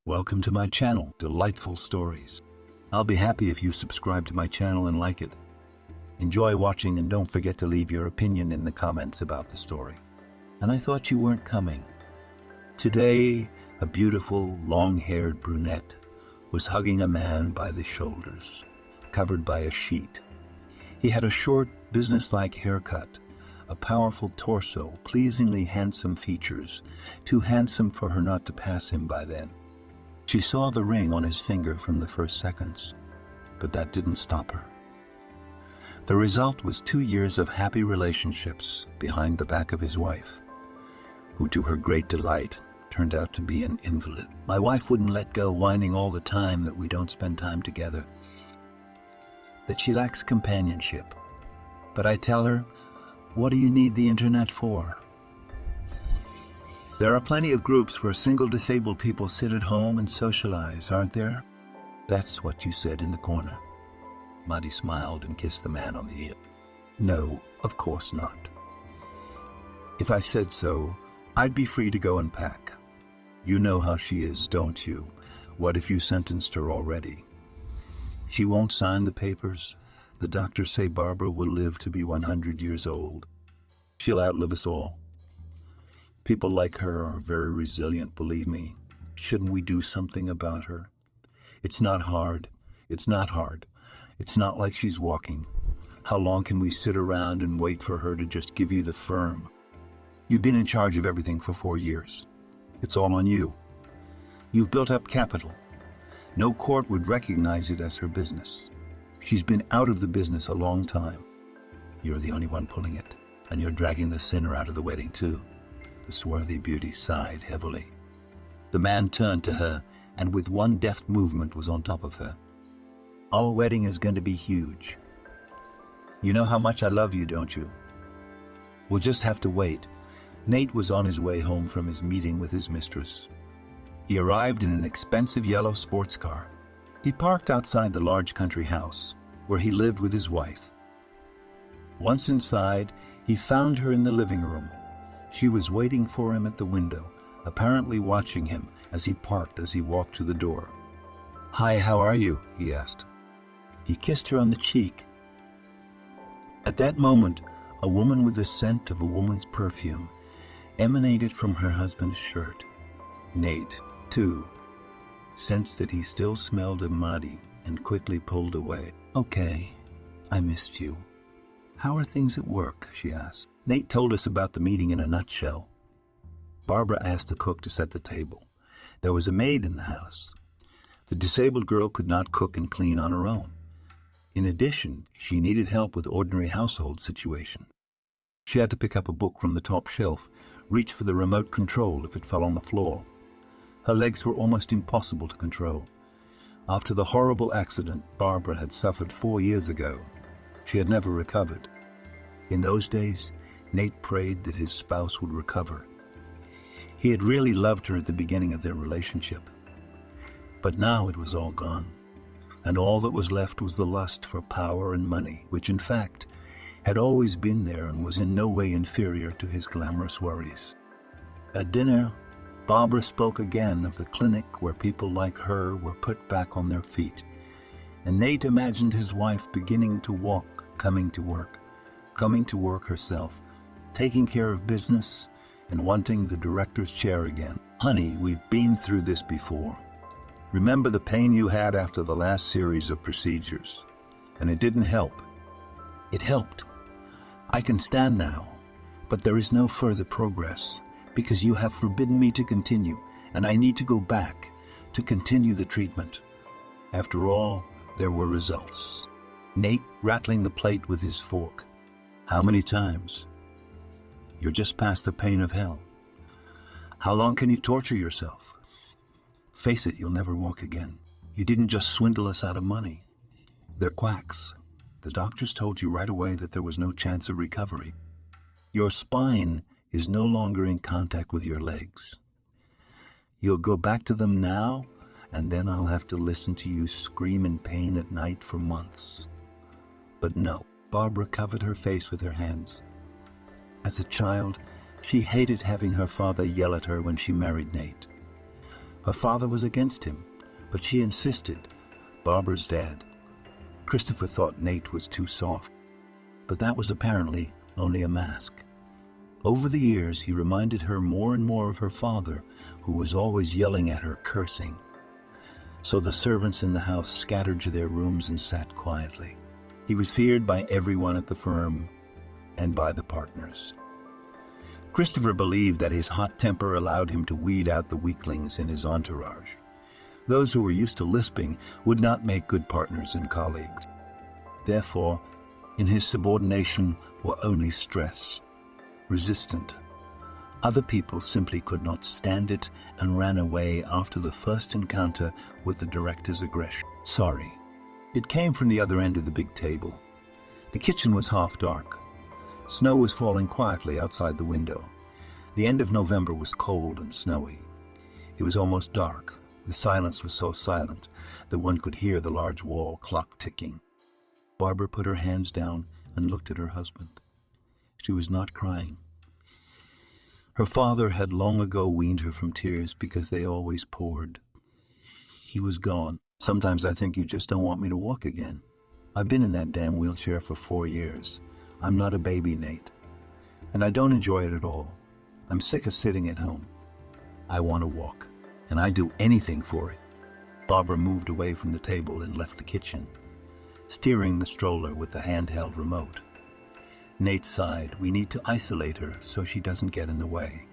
Welcome to my channel, Delightful Stories. I'll be happy if you subscribe to my channel and like it. Enjoy watching and don't forget to leave your opinion in the comments about the story. And I thought you weren't coming. Today, a beautiful, long-haired brunette was hugging a man by the shoulders, covered by a sheet. He had a short, businesslike haircut, a powerful torso, pleasingly handsome features, too handsome for her not to pass him by then. She saw the ring on his finger from the first seconds, but that didn't stop her. The result was 2 years of happy relationships behind the back of his wife, who to her great delight turned out to be an invalid. My wife wouldn't let go, whining all the time that we don't spend time together, that she lacks companionship. But I tell her, what do you need the internet for? There are plenty of groups where single disabled people sit at home and socialize, aren't there? That's what you said in the corner. Maddie smiled and kissed the man on the ear. No, of course not. If I said so, I'd be free to go and pack. You know how she is, don't you? What if you sentenced her already? She won't sign the papers. The doctors say Barbara will live to be 100 years old. She'll outlive us all. People like her are very resilient, believe me. Shouldn't we do something about her? It's not hard. It's not hard. It's not like she's walking. How long can we sit around and wait for her to just give you the firm? You've been in charge of everything for 4 years. It's all on you. You've built up capital. No court would recognize it as her business. She's been out of the business a long time. You're the only one pulling it, and you're dragging the sinner out of the wedding too. The swarthy beauty sighed heavily. The man turned to her and with one deft movement was on top of her. Our wedding is going to be huge. You know how much I love you, don't you? We'll just have to wait. Nate was on his way home from his meeting with his mistress. He arrived in an expensive yellow sports car. He parked outside the large country house where he lived with his wife. Once inside, he found her in the living room. She was waiting for him at the window, apparently watching him as he walked to the door. "Hi, how are you?" he asked. He kissed her on the cheek. At that moment, a woman with the scent of a woman's perfume emanated from her husband's shirt. Nate, too, sensed that he still smelled of Maddie and quickly pulled away. "Okay, I missed you. How are things at work?" she asked. Nate told us about the meeting in a nutshell. Barbara asked the cook to set the table. There was a maid in the house. The disabled girl could not cook and clean on her own. In addition, she needed help with ordinary household situations. She had to pick up a book from the top shelf, reach for the remote control if it fell on the floor. Her legs were almost impossible to control. After the horrible accident Barbara had suffered 4 years ago, she had never recovered. In those days, Nate prayed that his spouse would recover. He had really loved her at the beginning of their relationship. But now it was all gone, and all that was left was the lust for power and money, which in fact had always been there and was in no way inferior to his glamorous worries. At dinner, Barbara spoke again of the clinic where people like her were put back on their feet, and Nate imagined his wife beginning to walk, coming to work herself, taking care of business, and wanting the director's chair again. "Honey, we've been through this before. Remember the pain you had after the last series of procedures? And it didn't help. It helped. I can stand now, but there is no further progress, because you have forbidden me to continue, and I need to go back to continue the treatment. After all, there were results." Nate rattling the plate with his fork. "How many times? You're just past the pain of hell. How long can you torture yourself? Face it, you'll never walk again. You didn't just swindle us out of money. They're quacks. The doctors told you right away that there was no chance of recovery. Your spine is no longer in contact with your legs. You'll go back to them now, and then I'll have to listen to you scream in pain at night for months." But no. Barbara covered her face with her hands. As a child, she hated having her father yell at her when she married Nate. Her father was against him, but she insisted. Barbara's dad. Christopher thought Nate was too soft, but that was apparently only a mask. Over the years, he reminded her more and more of her father, who was always yelling at her, cursing. So the servants in the house scattered to their rooms and sat quietly. He was feared by everyone at the firm and by the partners. Christopher believed that his hot temper allowed him to weed out the weaklings in his entourage. Those who were used to lisping would not make good partners and colleagues. Therefore, in his subordination were only stress, resistant. Other people simply could not stand it and ran away after the first encounter with the director's aggression. Sorry. It came from the other end of the big table. The kitchen was half dark. Snow was falling quietly outside the window. The end of November was cold and snowy. It was almost dark. The silence was so silent that one could hear the large wall clock ticking. Barbara put her hands down and looked at her husband. She was not crying. Her father had long ago weaned her from tears because they always poured. He was gone. Sometimes I think you just don't want me to walk again. I've been in that damn wheelchair for 4 years. I'm not a baby, Nate. And I don't enjoy it at all. I'm sick of sitting at home. I want to walk, and I'd do anything for it. Barbara moved away from the table and left the kitchen, steering the stroller with the handheld remote. Nate sighed. We need to isolate her so she doesn't get in the way.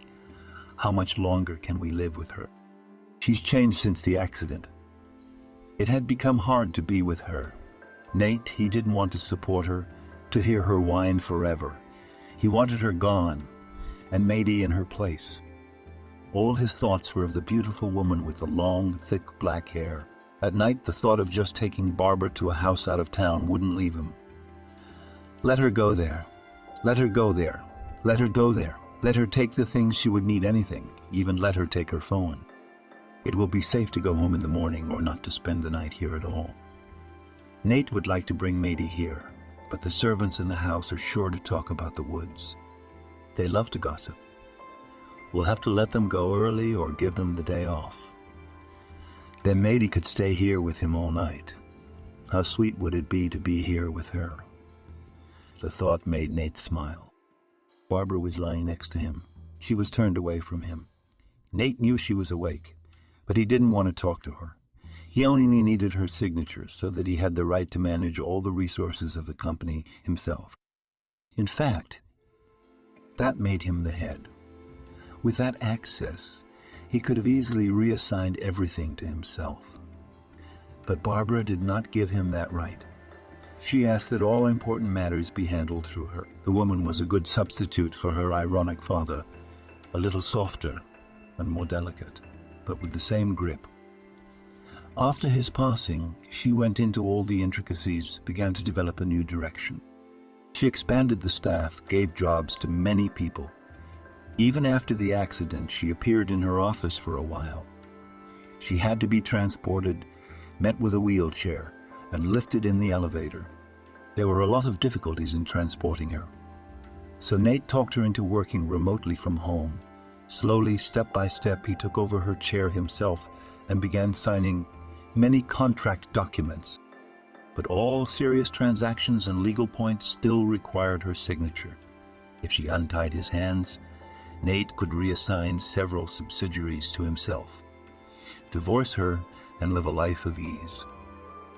How much longer can we live with her? She's changed since the accident. It had become hard to be with her. Nate, he didn't want to support her, to hear her whine forever. He wanted her gone, and Mady in her place. All his thoughts were of the beautiful woman with the long, thick black hair. At night, the thought of just taking Barbara to a house out of town wouldn't leave him. Let her go there. Let her go there. Let her go there. Let her take the things she would need, anything, even let her take her phone. It will be safe to go home in the morning or not to spend the night here at all. Nate would like to bring Mady here, but the servants in the house are sure to talk about the woods. They love to gossip. We'll have to let them go early or give them the day off. Then Mady could stay here with him all night. How sweet would it be to be here with her? The thought made Nate smile. Barbara was lying next to him. She was turned away from him. Nate knew she was awake, but he didn't want to talk to her. He only needed her signature so that he had the right to manage all the resources of the company himself. In fact, that made him the head. With that access, he could have easily reassigned everything to himself. But Barbara did not give him that right. She asked that all important matters be handled through her. The woman was a good substitute for her ironic father, a little softer and more delicate, but with the same grip. After his passing, she went into all the intricacies, began to develop a new direction. She expanded the staff, gave jobs to many people. Even after the accident, she appeared in her office for a while. She had to be transported, met with a wheelchair, and lifted in the elevator. There were a lot of difficulties in transporting her. So Nate talked her into working remotely from home. Slowly, step by step, he took over her chair himself and began signing many contract documents. But all serious transactions and legal points still required her signature. If she untied his hands, Nate could reassign several subsidiaries to himself, divorce her, and live a life of ease.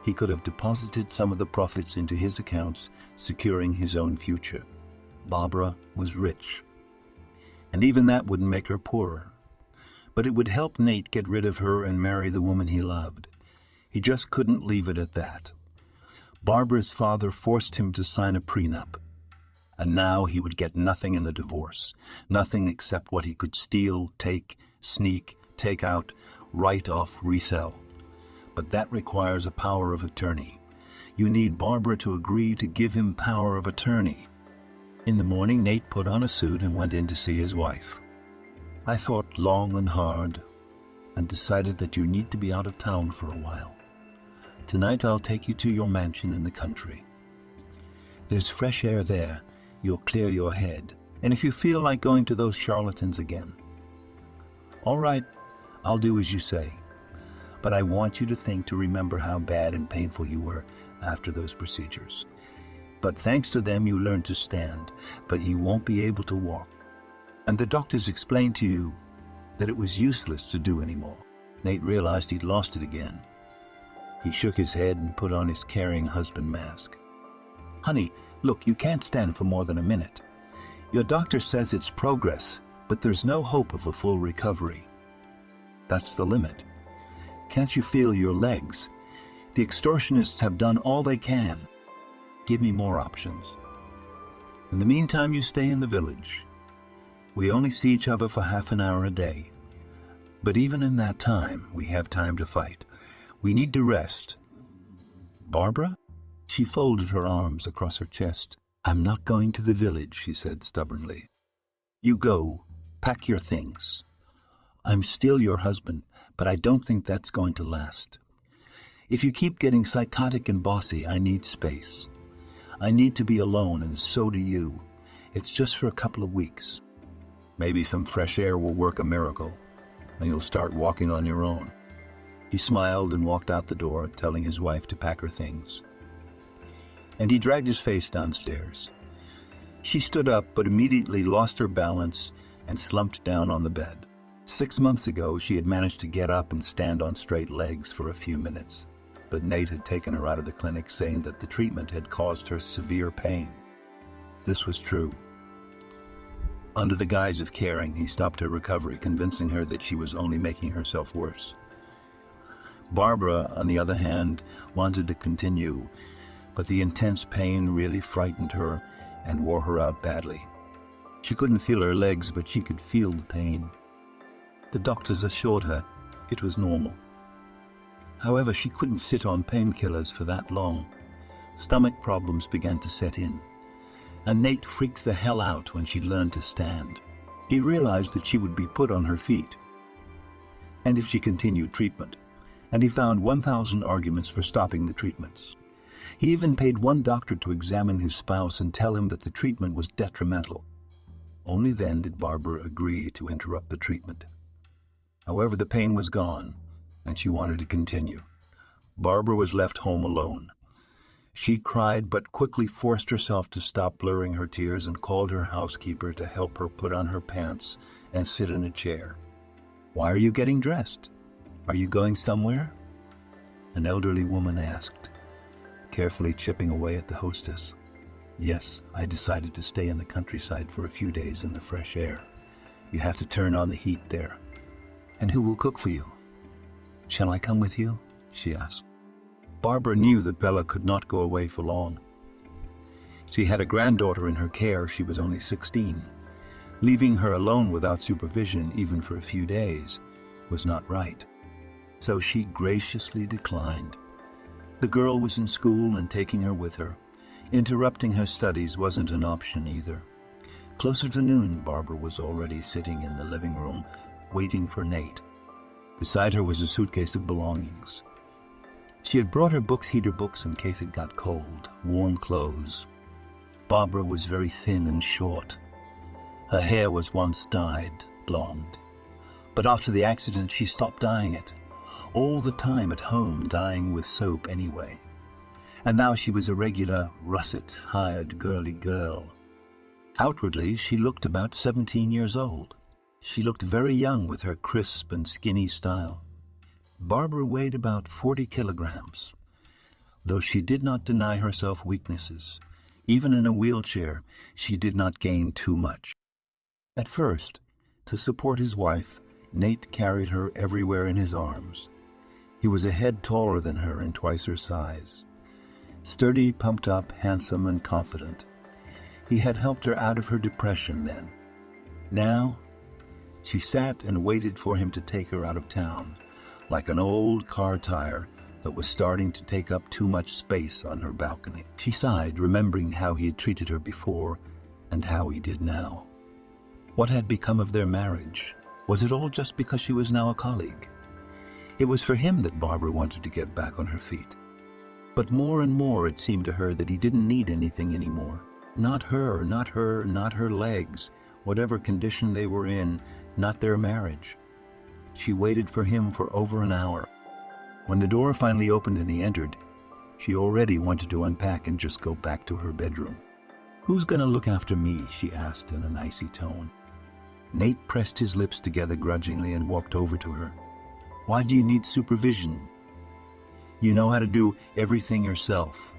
He could have deposited some of the profits into his accounts, securing his own future. Barbara was rich, and even that wouldn't make her poorer. But it would help Nate get rid of her and marry the woman he loved. He just couldn't leave it at that. Barbara's father forced him to sign a prenup, and now he would get nothing in the divorce, nothing except what he could steal, take, sneak, take out, write off, resell. But that requires a power of attorney. You need Barbara to agree to give him power of attorney. In the morning, Nate put on a suit and went in to see his wife. I thought long and hard and decided that you need to be out of town for a while. Tonight I'll take you to your mansion in the country. There's fresh air there. You'll clear your head. And if you feel like going to those charlatans again. All right, I'll do as you say. But I want you to remember how bad and painful you were after those procedures. But thanks to them, you learned to stand, but you won't be able to walk. And the doctors explained to you that it was useless to do anymore. Nate realized he'd lost it again. He shook his head and put on his caring husband mask. Honey, look, you can't stand for more than a minute. Your doctor says it's progress, but there's no hope of a full recovery. That's the limit. Can't you feel your legs? The extortionists have done all they can. Give me more options. In the meantime, you stay in the village. We only see each other for half an hour a day. But even in that time, we have time to fight. We need to rest. Barbara? She folded her arms across her chest. I'm not going to the village, she said stubbornly. You go. Pack your things. I'm still your husband, but I don't think that's going to last. If you keep getting psychotic and bossy, I need space. I need to be alone, and so do you. It's just for a couple of weeks. Maybe some fresh air will work a miracle, and you'll start walking on your own. He smiled and walked out the door, telling his wife to pack her things. And he dragged his face downstairs. She stood up, but immediately lost her balance and slumped down on the bed. 6 months ago, she had managed to get up and stand on straight legs for a few minutes, but Nate had taken her out of the clinic, saying that the treatment had caused her severe pain. This was true. Under the guise of caring, he stopped her recovery, convincing her that she was only making herself worse. Barbara, on the other hand, wanted to continue, but the intense pain really frightened her and wore her out badly. She couldn't feel her legs, but she could feel the pain. The doctors assured her it was normal. However, she couldn't sit on painkillers for that long. Stomach problems began to set in, and Nate freaked the hell out when she learned to stand. He realized that she would be put on her feet, and if she continued treatment, and he found 1,000 arguments for stopping the treatments. He even paid one doctor to examine his spouse and tell him that the treatment was detrimental. Only then did Barbara agree to interrupt the treatment. However, the pain was gone, and she wanted to continue. Barbara was left home alone. She cried, but quickly forced herself to stop blurring her tears and called her housekeeper to help her put on her pants and sit in a chair. Why are you getting dressed? Are you going somewhere? An elderly woman asked, carefully chipping away at the hostess. Yes, I decided to stay in the countryside for a few days in the fresh air. You have to turn on the heat there. And who will cook for you? Shall I come with you? She asked. Barbara knew that Bella could not go away for long. She had a granddaughter in her care. She was only 16. Leaving her alone without supervision, even for a few days, was not right. So she graciously declined. The girl was in school, and taking her with her, interrupting her studies, wasn't an option either. Closer to noon, Barbara was already sitting in the living room, waiting for Nate. Beside her was a suitcase of belongings. She had brought her books, heater books, in case it got cold, warm clothes. Barbara was very thin and short. Her hair was once dyed blonde, but after the accident she stopped dyeing it. All the time at home, dyeing with soap anyway. And now she was a regular, russet, hired girly girl. Outwardly, she looked about 17 years old. She looked very young with her crisp and skinny style. Barbara weighed about 40 kilograms. Though she did not deny herself weaknesses, even in a wheelchair, she did not gain too much. At first, to support his wife, Nate carried her everywhere in his arms. He was a head taller than her and twice her size. Sturdy, pumped up, handsome, and confident. He had helped her out of her depression then. Now, she sat and waited for him to take her out of town, like an old car tire that was starting to take up too much space on her balcony. She sighed, remembering how he had treated her before and how he did now. What had become of their marriage? Was it all just because she was now a colleague? It was for him that Barbara wanted to get back on her feet. But more and more it seemed to her that he didn't need anything anymore. Not her, not her legs, whatever condition they were in, not their marriage. She waited for him for over an hour. When the door finally opened and he entered, she already wanted to unpack and just go back to her bedroom. "Who's gonna look after me?" she asked in an icy tone. Nate pressed his lips together grudgingly and walked over to her. "Why do you need supervision? You know how to do everything yourself.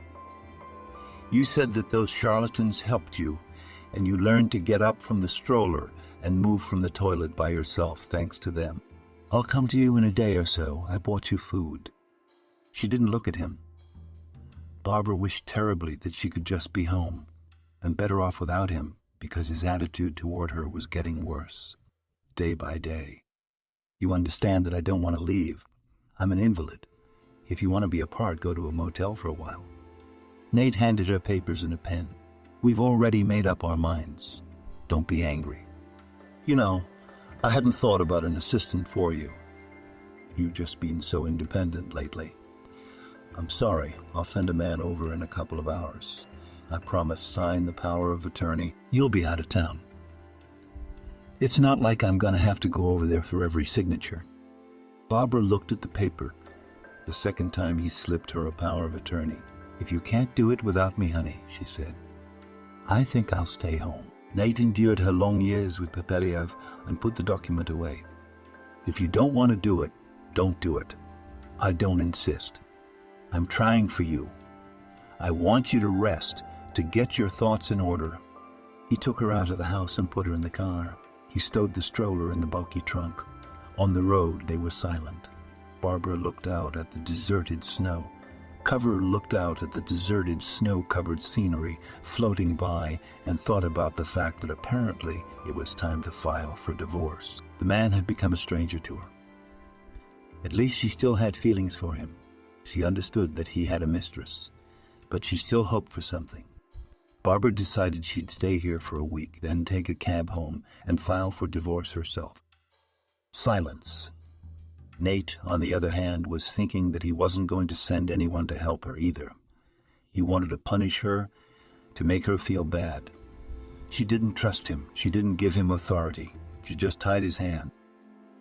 You said that those charlatans helped you, and you learned to get up from the stroller and move from the toilet by yourself thanks to them. I'll come to you in a day or so. I bought you food." She didn't look at him. Barbara wished terribly that she could just be home, and better off without him, because his attitude toward her was getting worse, day by day. "You understand that I don't want to leave. I'm an invalid. If you want to be apart, go to a motel for a while." Nate handed her papers and a pen. "We've already made up our minds. Don't be angry. You know, I hadn't thought about an assistant for you. You've just been so independent lately. I'm sorry. I'll send a man over in a couple of hours. I promise. Sign the power of attorney. You'll be out of town. It's not like I'm going to have to go over there for every signature." Barbara looked at the paper. The second time he slipped her a power of attorney. "If you can't do it without me, honey," she said, "I think I'll stay home." Nate endured her long years with Pepeliev and put the document away. "If you don't want to do it, don't do it. I don't insist. I'm trying for you. I want you to rest, to get your thoughts in order." He took her out of the house and put her in the car. He stowed the stroller in the bulky trunk. On the road, they were silent. Barbara looked out at the deserted snow. Cover looked out at the deserted, snow-covered scenery floating by and thought about the fact that apparently it was time to file for divorce. The man had become a stranger to her. At least she still had feelings for him. She understood that he had a mistress, but she still hoped for something. Barbara decided she'd stay here for a week, then take a cab home and file for divorce herself. Silence. Nate, on the other hand, was thinking that he wasn't going to send anyone to help her either. He wanted to punish her, to make her feel bad. She didn't trust him. She didn't give him authority. She just tied his hand.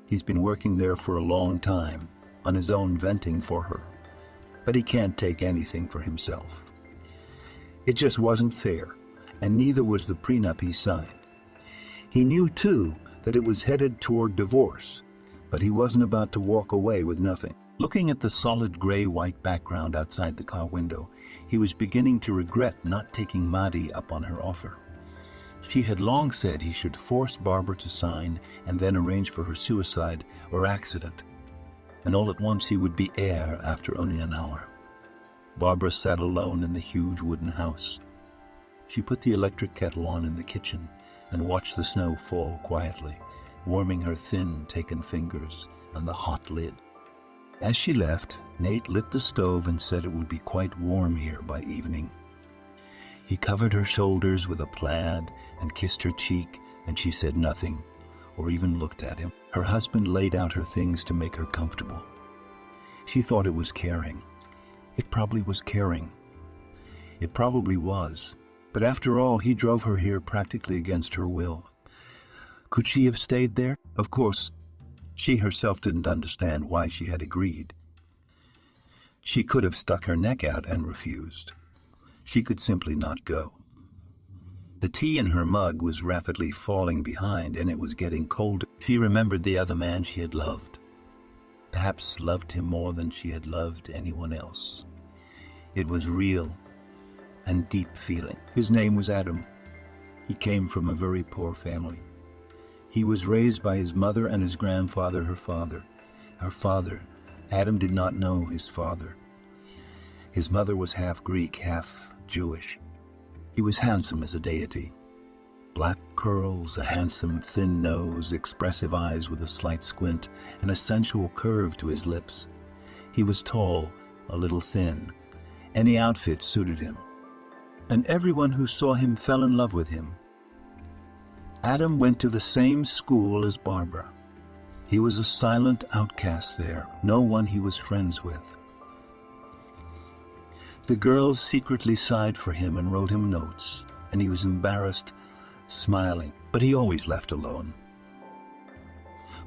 He's been working there for a long time, on his own, venting for her. But he can't take anything for himself. It just wasn't fair, and neither was the prenup he signed. He knew, too, that it was headed toward divorce, but he wasn't about to walk away with nothing. Looking at the solid gray-white background outside the car window, he was beginning to regret not taking Madi up on her offer. She had long said he should force Barbara to sign and then arrange for her suicide or accident, and all at once he would be heir after only an hour. Barbara sat alone in the huge wooden house. She put the electric kettle on in the kitchen and watched the snow fall quietly, warming her thin, taken fingers on the hot lid. As she left, Nate lit the stove and said it would be quite warm here by evening. He covered her shoulders with a plaid and kissed her cheek, and she said nothing, or even looked at him. Her husband laid out her things to make her comfortable. She thought it was caring. It probably was caring. It probably was. But after all, he drove her here practically against her will. Could she have stayed there? Of course, she herself didn't understand why she had agreed. She could have stuck her neck out and refused. She could simply not go. The tea in her mug was rapidly falling behind, and it was getting colder. She remembered the other man she had loved. Perhaps loved him more than she had loved anyone else. It was real and deep feeling. His name was Adam. He came from a very poor family. He was raised by his mother and his grandfather, her father. Her father. Adam did not know his father. His mother was half Greek, half Jewish. He was handsome as a deity. Black curls, a handsome, thin nose, expressive eyes with a slight squint, and a sensual curve to his lips. He was tall, a little thin. Any outfit suited him. And everyone who saw him fell in love with him. Adam went to the same school as Barbara. He was a silent outcast there, no one he was friends with. The girls secretly sighed for him and wrote him notes, and he was embarrassed, smiling, but he always left alone.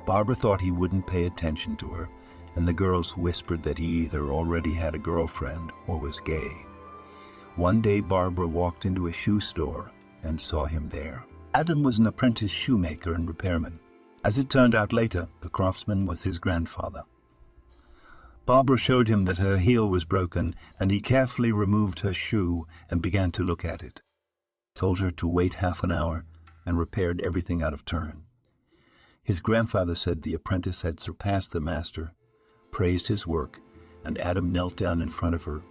Barbara thought he wouldn't pay attention to her, and the girls whispered that he either already had a girlfriend or was gay. One day Barbara walked into a shoe store and saw him there. Adam was an apprentice shoemaker and repairman. As it turned out later, the craftsman was his grandfather. Barbara showed him that her heel was broken, and he carefully removed her shoe and began to look at it. Told her to wait half an hour and repaired everything out of turn. His grandfather said the apprentice had surpassed the master, praised his work, and Adam knelt down in front of her,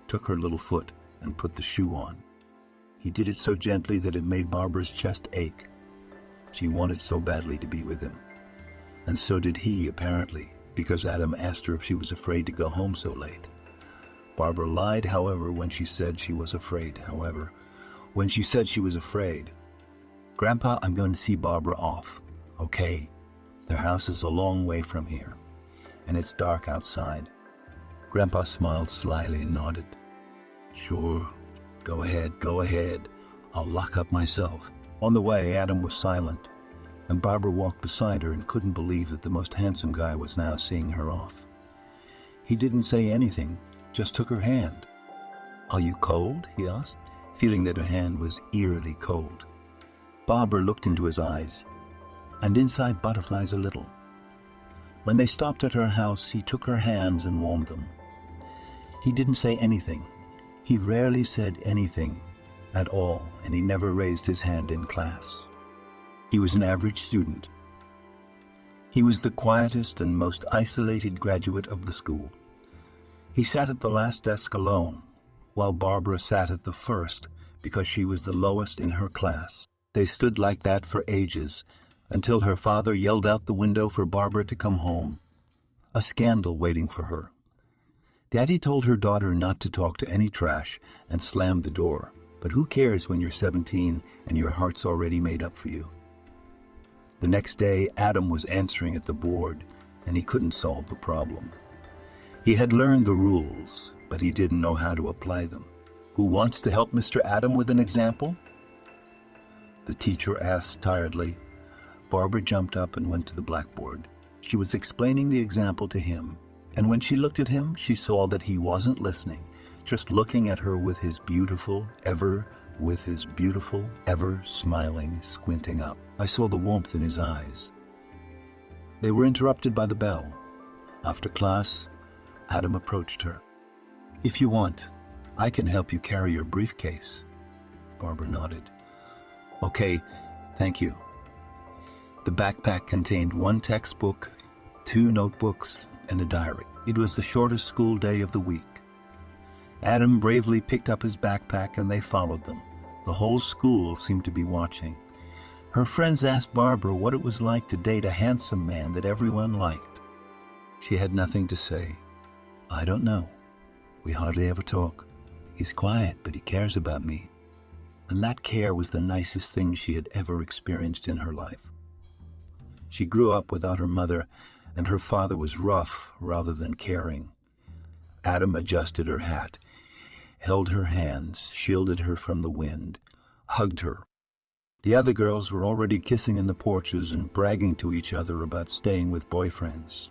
took her little foot, and put the shoe on. He did it so gently that it made Barbara's chest ache. She wanted so badly to be with him. And so did he, apparently, because Adam asked her if she was afraid to go home so late. Barbara lied, however, when she said she was afraid. Grandpa, I'm going to see Barbara off. Okay. Their house is a long way from here, and it's dark outside. Grandpa smiled slyly and nodded. Sure. Go ahead. I'll lock up myself. On the way, Adam was silent, and Barbara walked beside her and couldn't believe that the most handsome guy was now seeing her off. He didn't say anything, just took her hand. Are you cold? He asked, feeling that her hand was eerily cold. Barbara looked into his eyes, and inside butterflies a little. When they stopped at her house, he took her hands and warmed them. He didn't say anything. He rarely said anything at all, and he never raised his hand in class. He was an average student. He was the quietest and most isolated graduate of the school. He sat at the last desk alone, while Barbara sat at the first because she was the lowest in her class. They stood like that for ages, until her father yelled out the window for Barbara to come home. A scandal waiting for her. Daddy told her daughter not to talk to any trash and slammed the door. But who cares when you're 17 and your heart's already made up for you? The next day, Adam was answering at the board, and he couldn't solve the problem. He had learned the rules, but he didn't know how to apply them. Who wants to help Mr. Adam with an example? The teacher asked tiredly. Barbara jumped up and went to the blackboard. She was explaining the example to him, and when she looked at him, she saw that he wasn't listening, just looking at her with his beautiful, ever smiling, squinting up. I saw the warmth in his eyes. They were interrupted by the bell. After class, Adam approached her. If you want, I can help you carry your briefcase. Barbara nodded. Okay, thank you. The backpack contained 1 textbook, 2 notebooks, and a diary. It was the shortest school day of the week. Adam bravely picked up his backpack and they followed them. The whole school seemed to be watching. Her friends asked Barbara what it was like to date a handsome man that everyone liked. She had nothing to say. I don't know. We hardly ever talk. He's quiet, but he cares about me. And that care was the nicest thing she had ever experienced in her life. She grew up without her mother, and her father was rough rather than caring. Adam adjusted her hat, held her hands, shielded her from the wind, hugged her. The other girls were already kissing in the porches and bragging to each other about staying with boyfriends.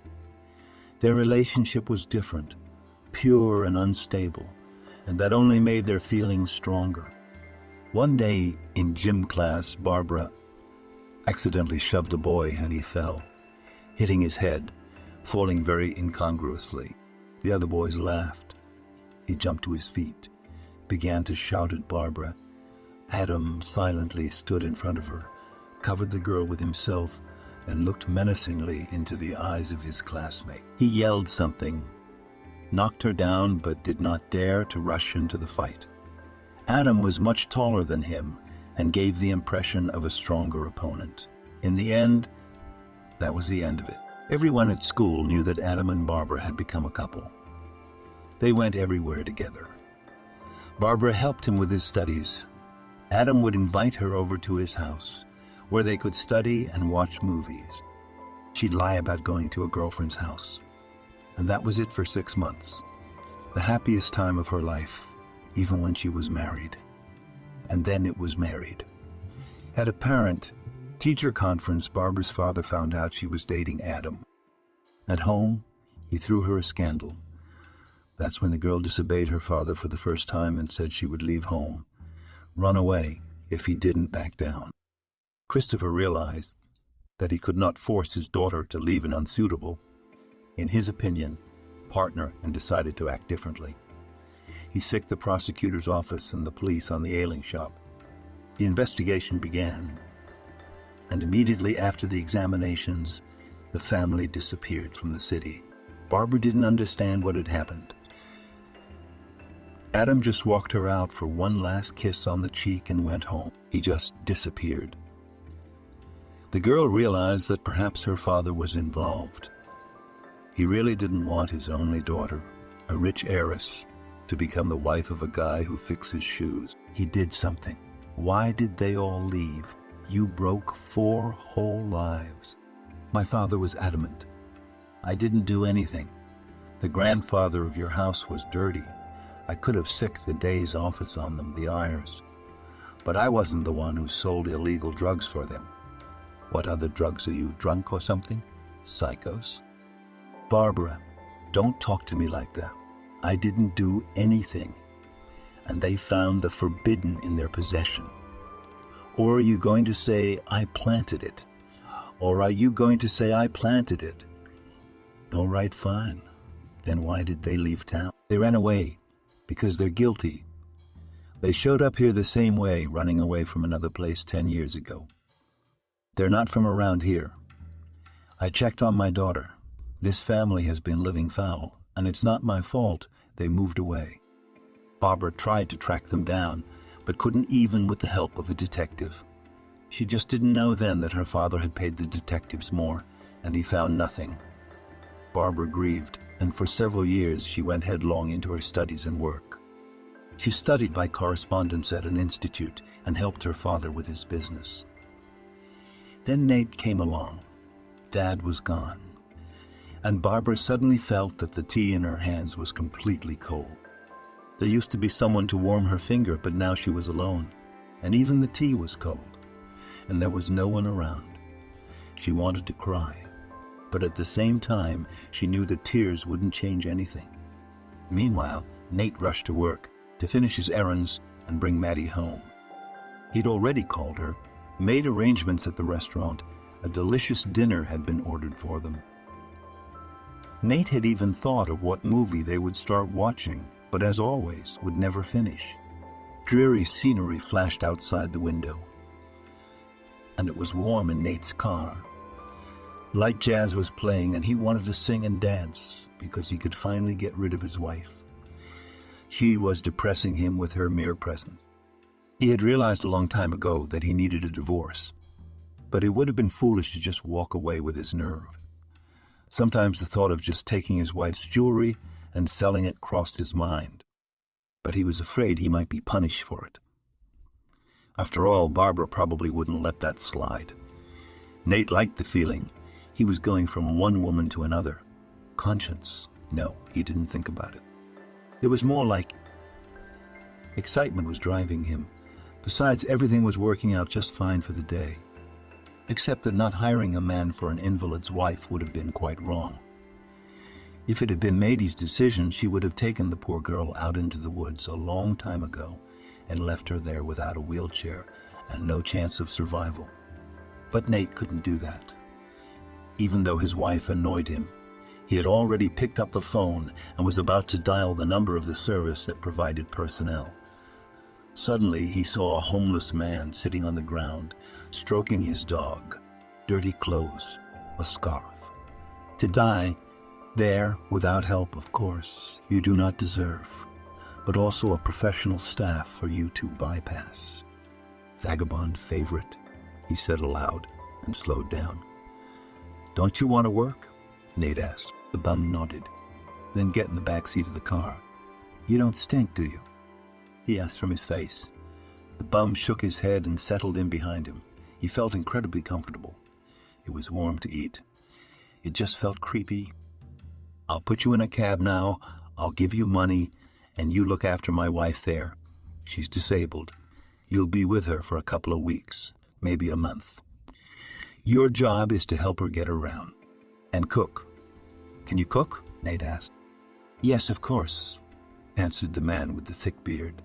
Their relationship was different, pure and unstable, and that only made their feelings stronger. One day in gym class, Barbara accidentally shoved a boy and he fell, hitting his head, falling very incongruously. The other boys laughed. He jumped to his feet, began to shout at Barbara. Adam silently stood in front of her, covered the girl with himself, and looked menacingly into the eyes of his classmate. He yelled something, knocked her down, but did not dare to rush into the fight. Adam was much taller than him and gave the impression of a stronger opponent. In the end, that was the end of it. Everyone at school knew that Adam and Barbara had become a couple. They went everywhere together. Barbara helped him with his studies. Adam would invite her over to his house, where they could study and watch movies. She'd lie about going to a girlfriend's house. And that was it for 6 months. The happiest time of her life, even when she was married. And then it was married. Had a parent teacher conference, Barbara's father found out she was dating Adam. At home, he threw her a scandal. That's when the girl disobeyed her father for the first time and said she would leave home, run away if he didn't back down. Christopher realized that he could not force his daughter to leave an unsuitable, in his opinion, partner, and decided to act differently. He sicked the prosecutor's office and the police on the ailing shop. The investigation began, and immediately after the examinations, the family disappeared from the city. Barbara didn't understand what had happened. Adam just walked her out for one last kiss on the cheek and went home. He just disappeared. The girl realized that perhaps her father was involved. He really didn't want his only daughter, a rich heiress, to become the wife of a guy who fixes shoes. He did something. Why did they all leave? You broke 4 whole lives. My father was adamant. I didn't do anything. The grandfather of your house was dirty. I could have sicked the day's office on them, the Ayers. But I wasn't the one who sold illegal drugs for them. What other drugs are you, drunk or something? Psychos? Barbara, don't talk to me like that. I didn't do anything. And they found the forbidden in their possession. Or are you going to say, I planted it? Or are you going to say, I planted it? All right, fine. Then why did they leave town? They ran away because they're guilty. They showed up here the same way, running away from another place 10 years ago. They're not from around here. I checked on my daughter. This family has been living foul, and it's not my fault they moved away. Barbara tried to track them down, but couldn't even with the help of a detective. She just didn't know then that her father had paid the detectives more, and he found nothing. Barbara grieved, and for several years she went headlong into her studies and work. She studied by correspondence at an institute and helped her father with his business. Then Nate came along. Dad was gone, and Barbara suddenly felt that the tea in her hands was completely cold. There used to be someone to warm her finger, but now she was alone, and even the tea was cold, and there was no one around. She wanted to cry, but at the same time, she knew that tears wouldn't change anything. Meanwhile, Nate rushed to work to finish his errands and bring Maddie home. He'd already called her, made arrangements at the restaurant. A delicious dinner had been ordered for them. Nate had even thought of what movie they would start watching, but as always, would never finish. Dreary scenery flashed outside the window, and it was warm in Nate's car. Light jazz was playing, and he wanted to sing and dance because he could finally get rid of his wife. She was depressing him with her mere presence. He had realized a long time ago that he needed a divorce, but it would have been foolish to just walk away with his nerve. Sometimes the thought of just taking his wife's jewelry and selling it crossed his mind, but he was afraid he might be punished for it. After all, Barbara probably wouldn't let that slide. Nate liked the feeling. He was going from one woman to another. Conscience? No, he didn't think about it. It was more like excitement was driving him. Besides, everything was working out just fine for the day. Except that not hiring a man for an invalid's wife would have been quite wrong. If it had been Maidie's decision, she would have taken the poor girl out into the woods a long time ago and left her there without a wheelchair and no chance of survival. But Nate couldn't do that. Even though his wife annoyed him, he had already picked up the phone and was about to dial the number of the service that provided personnel. Suddenly, he saw a homeless man sitting on the ground, stroking his dog, dirty clothes, a scarf. To die there, without help, of course, you do not deserve, but also a professional staff for you to bypass. Vagabond favorite, he said aloud and slowed down. Don't you want to work? Nate asked. The bum nodded. Then get in the back seat of the car. You don't stink, do you? He asked from his face. The bum shook his head and settled in behind him. He felt incredibly comfortable. It was warm to eat. It just felt creepy. I'll put you in a cab now. I'll give you money, and you look after my wife there. She's disabled. You'll be with her for a couple of weeks, maybe a month. Your job is to help her get around. And cook. Can you cook? Nate asked. Yes, of course, answered the man with the thick beard.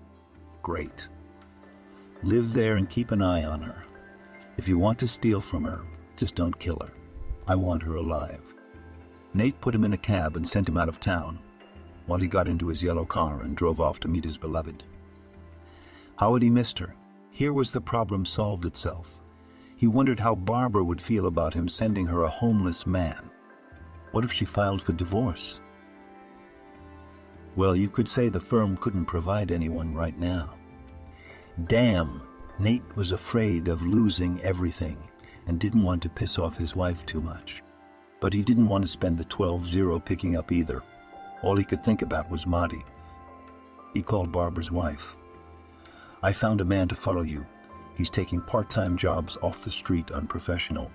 Great. Live there and keep an eye on her. If you want to steal from her, just don't kill her. I want her alive. Nate put him in a cab and sent him out of town, while he got into his yellow car and drove off to meet his beloved. How had he missed her? Here was the problem solved itself. He wondered how Barbara would feel about him sending her a homeless man. What if she filed for divorce? Well, you could say the firm couldn't provide anyone right now. Damn, Nate was afraid of losing everything and didn't want to piss off his wife too much. But he didn't want to spend the 12-0 picking up either. All he could think about was Maddie. He called Barbara's wife. I found a man to follow you. He's taking part-time jobs off the street, unprofessional.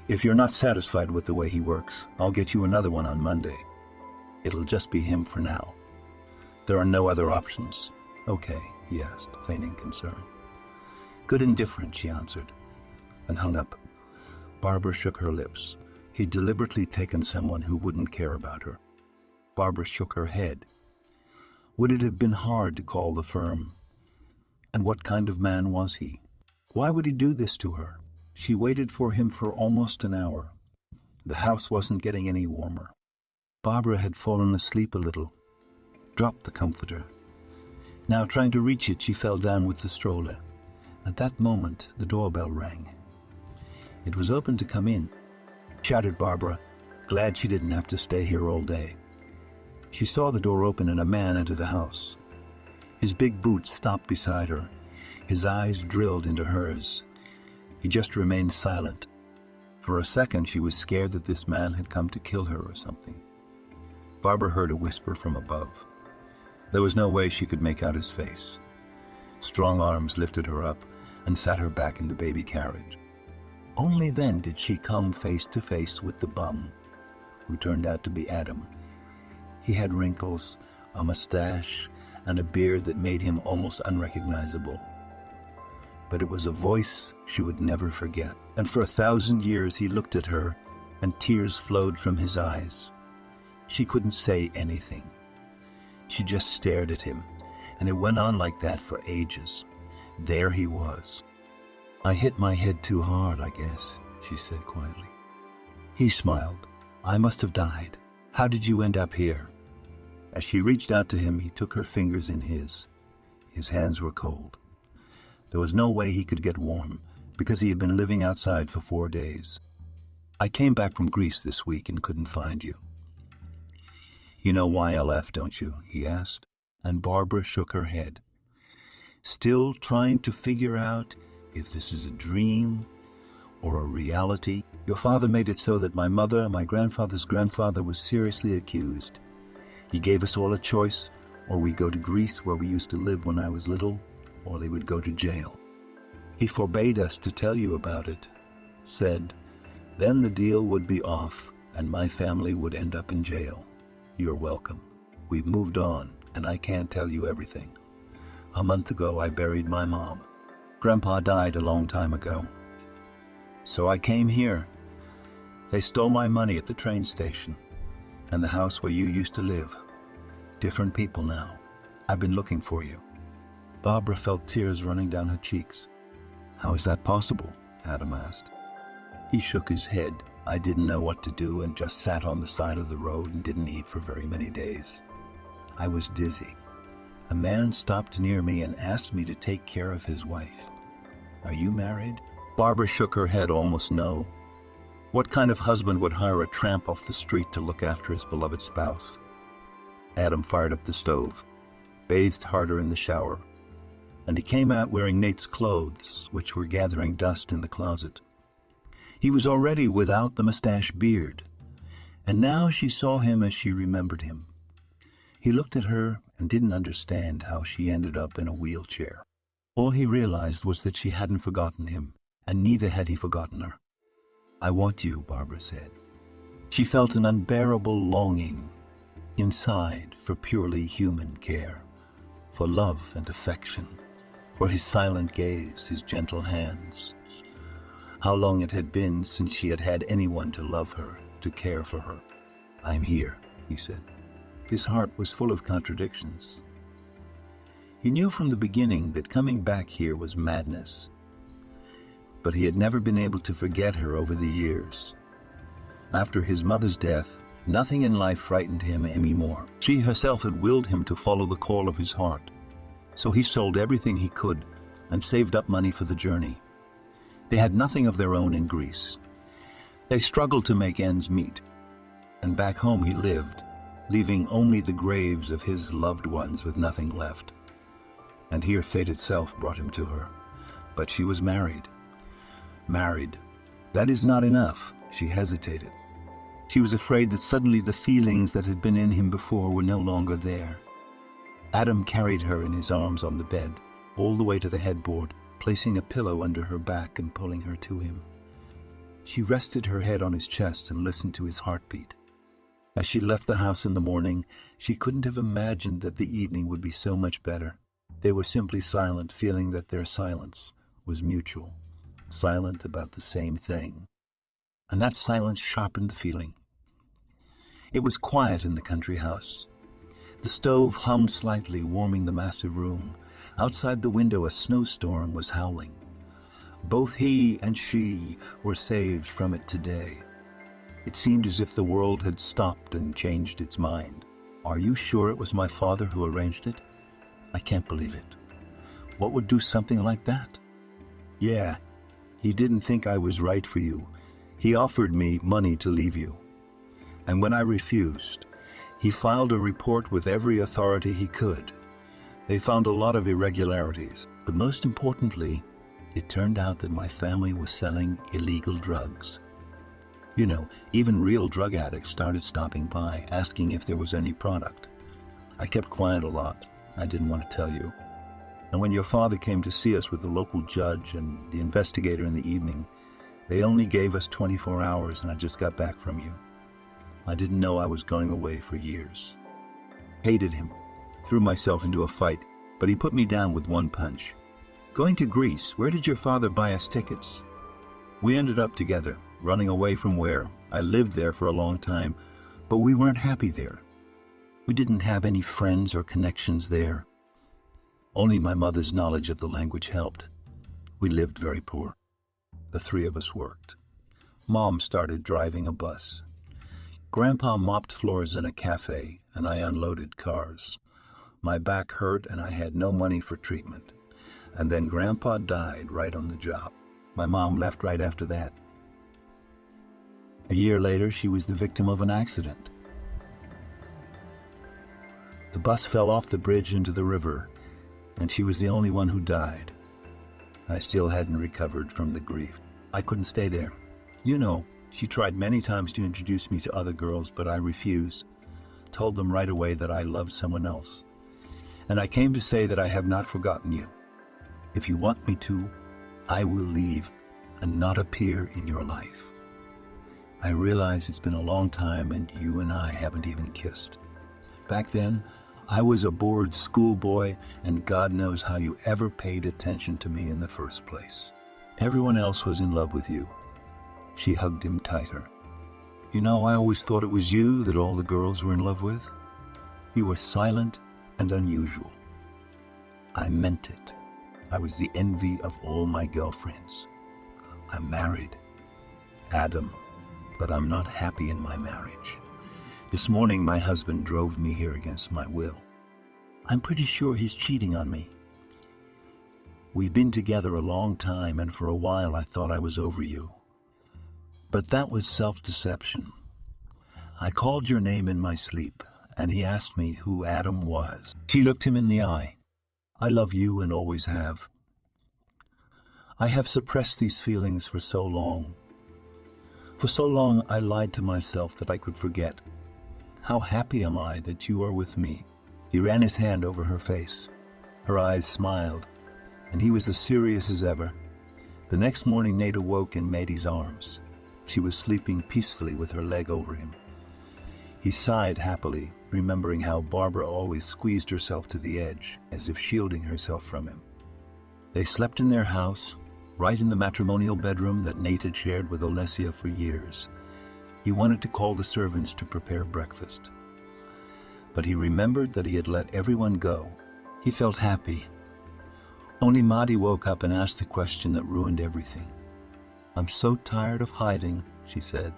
If you're not satisfied with the way he works, I'll get you another one on Monday. It'll just be him for now. There are no other options. Okay, he asked, feigning concern. Good and different, she answered, and hung up. Barbara shook her lips. He'd deliberately taken someone who wouldn't care about her. Barbara shook her head. Would it have been hard to call the firm? And what kind of man was he? Why would he do this to her? She waited for him for almost an hour. The house wasn't getting any warmer. Barbara had fallen asleep a little, dropped the comforter. Now, trying to reach it, she fell down with the stroller. At that moment, the doorbell rang. It was open to come in, shouted Barbara, glad she didn't have to stay here all day. She saw the door open and a man enter the house. His big boots stopped beside her. His eyes drilled into hers. He just remained silent. For a second, she was scared that this man had come to kill her or something. Barbara heard a whisper from above. There was no way she could make out his face. Strong arms lifted her up and sat her back in the baby carriage. Only then did she come face to face with the bum, who turned out to be Adam. He had wrinkles, a mustache, and a beard that made him almost unrecognizable. But it was a voice she would never forget, and for 1,000 years he looked at her, and tears flowed from his eyes. She couldn't say anything. She just stared at him, and it went on like that for ages. There he was. I hit my head too hard, I guess, she said quietly. He smiled. I must have died. How did you end up here? As she reached out to him, he took her fingers in his. His hands were cold. There was no way he could get warm, because he had been living outside for 4 days. I came back from Greece this week and couldn't find you. You know why I left, don't you? He asked, and Barbara shook her head. Still trying to figure out if this is a dream or a reality. Your father made it so that my mother and my grandfather's grandfather was seriously accused. He gave us all a choice, or we go to Greece where we used to live when I was little, or they would go to jail. He forbade us to tell you about it, said, then the deal would be off and my family would end up in jail. You're welcome. We've moved on, and I can't tell you everything. A month ago, I buried my mom. Grandpa died a long time ago. So I came here. They stole my money at the train station and the house where you used to live. Different people now. I've been looking for you. Barbara felt tears running down her cheeks. How is that possible? Adam asked. He shook his head. I didn't know what to do and just sat on the side of the road and didn't eat for very many days. I was dizzy. A man stopped near me and asked me to take care of his wife. Are you married? Barbara shook her head almost no. What kind of husband would hire a tramp off the street to look after his beloved spouse? Adam fired up the stove, bathed harder in the shower, and he came out wearing Nate's clothes, which were gathering dust in the closet. He was already without the mustache beard, and now she saw him as she remembered him. He looked at her and didn't understand how she ended up in a wheelchair. All he realized was that she hadn't forgotten him, and neither had he forgotten her. I want you, Barbara said. She felt an unbearable longing inside for purely human care, for love and affection, for his silent gaze, his gentle hands. how long it had been since she had had anyone to love her, to care for her. "I'm here," he said. His heart was full of contradictions. He knew from the beginning that coming back here was madness, but he had never been able to forget her over the years. After his mother's death, nothing in life frightened him anymore. She herself had willed him to follow the call of his heart, so he sold everything he could and saved up money for the journey. They had nothing of their own in Greece. They struggled to make ends meet, and back home he lived, leaving only the graves of his loved ones with nothing left. And here fate itself brought him to her. But she was married. Married. That is not enough, she hesitated. She was afraid that suddenly the feelings that had been in him before were no longer there. Adam carried her in his arms on the bed, all the way to the headboard, placing a pillow under her back and pulling her to him. She rested her head on his chest and listened to his heartbeat. As she left the house in the morning, she couldn't have imagined that the evening would be so much better. They were simply silent, feeling that their silence was mutual, silent about the same thing. And that silence sharpened the feeling. It was quiet in the country house. The stove hummed slightly, warming the massive room. Outside the window, a snowstorm was howling. Both he and she were saved from it today. It seemed as if the world had stopped and changed its mind. "Are you sure it was my father who arranged it? I can't believe it. What would do something like that?" "Yeah, he didn't think I was right for you. He offered me money to leave you. And when I refused, he filed a report with every authority he could. They found a lot of irregularities, but most importantly, it turned out that my family was selling illegal drugs. You know, even real drug addicts started stopping by, asking if there was any product. I kept quiet a lot. I didn't want to tell you. And when your father came to see us with the local judge and the investigator in the evening, they only gave us 24 hours and I just got back from you. I didn't know I was going away for years. Hated him. Threw myself into a fight, but he put me down with one punch. Going to Greece, where did your father buy us tickets? We ended up together, running away from where. I lived there for a long time, but we weren't happy there. We didn't have any friends or connections there. Only my mother's knowledge of the language helped. We lived very poor. The three of us worked. Mom started driving a bus. Grandpa mopped floors in a cafe, and I unloaded cars. My back hurt and I had no money for treatment. And then Grandpa died right on the job. My mom left right after that. A year later, she was the victim of an accident. The bus fell off the bridge into the river, and she was the only one who died. I still hadn't recovered from the grief. I couldn't stay there. You know, she tried many times to introduce me to other girls, but I refused. Told them right away that I loved someone else. And I came to say that I have not forgotten you. If you want me to, I will leave and not appear in your life. I realize it's been a long time and you and I haven't even kissed. Back then, I was a bored schoolboy, and God knows how you ever paid attention to me in the first place. Everyone else was in love with you. She hugged him tighter. You know, I always thought it was you that all the girls were in love with. You were silent and unusual. I meant it. I was the envy of all my girlfriends. I'm married, Adam, but I'm not happy in my marriage. This morning, my husband drove me here against my will. I'm pretty sure he's cheating on me. We've been together a long time, and for a while I thought I was over you. But that was self-deception. I called your name in my sleep, and he asked me who Adam was. She looked him in the eye. I love you and always have. I have suppressed these feelings for so long. For so long I lied to myself that I could forget. How happy am I that you are with me? He ran his hand over her face. Her eyes smiled, and he was as serious as ever. The next morning, Nate awoke in Maddie's arms. She was sleeping peacefully with her leg over him. He sighed happily, remembering how Barbara always squeezed herself to the edge, as if shielding herself from him. They slept in their house, right in the matrimonial bedroom that Nate had shared with Alessia for years. He wanted to call the servants to prepare breakfast. But he remembered that he had let everyone go. He felt happy. Only Maddie woke up and asked the question that ruined everything. "I'm so tired of hiding," she said.